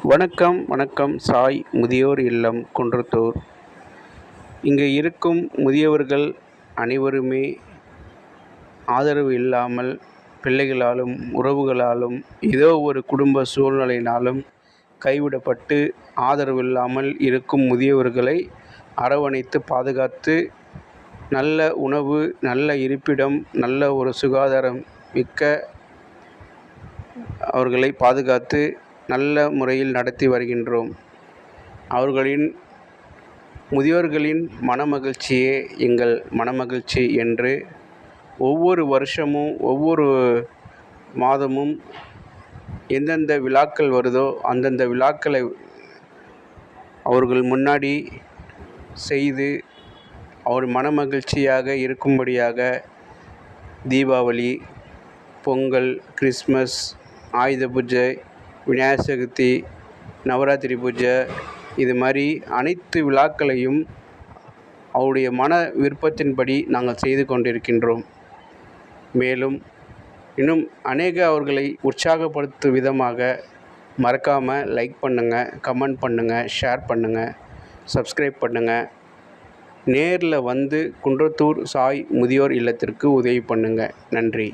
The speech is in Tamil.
வணக்கம் வணக்கம். சாய் முதியோர் இல்லம் குன்றத்தூர். இங்கே இருக்கும் முதியவர்கள் அனைவருமே ஆதரவு இல்லாமல் பிள்ளைகளாலும் உறவுகளாலும் ஏதோ ஒரு குடும்ப சூழ்நிலையினாலும் கைவிடப்பட்டு ஆதரவில்லாமல் இருக்கும் முதியவர்களை அரவணைத்து பாதுகாத்து நல்ல உணவு, நல்ல இருப்பிடம், நல்ல ஒரு சுகாதாரம் மிக்க அவர்களை பாதுகாத்து நல்ல முறையில் நடத்தி வருகின்றோம். முதியோர்களின் மனமகிழ்ச்சியே எங்கள் மனமகிழ்ச்சி என்று ஒவ்வொரு வருஷமும் ஒவ்வொரு மாதமும் எந்தெந்த விழாக்கள் வருதோ அந்தந்த விழாக்களை அவர்கள் முன்னாடி செய்து அவர் மனமகிழ்ச்சியாக இருக்கும்படியாக தீபாவளி, பொங்கல், கிறிஸ்மஸ், ஆயுத பூஜை, விநாயகர் சதுர்த்தி, நவராத்திரி பூஜை, இது மாதிரி அனைத்து விழாக்களையும் அவருடைய மன விருப்பத்தின்படி நாங்கள் செய்து கொண்டிருக்கின்றோம். மேலும் இன்னும் அவர்களை உற்சாகப்படுத்தும் விதமாக மறக்காமல் லைக் பண்ணுங்கள், கமெண்ட் பண்ணுங்கள், ஷேர் பண்ணுங்கள், சப்ஸ்கிரைப் பண்ணுங்கள். நேரில் வந்து குன்றத்தூர் சாய் முதியோர் இல்லத்திற்கு உதவி பண்ணுங்கள். நன்றி.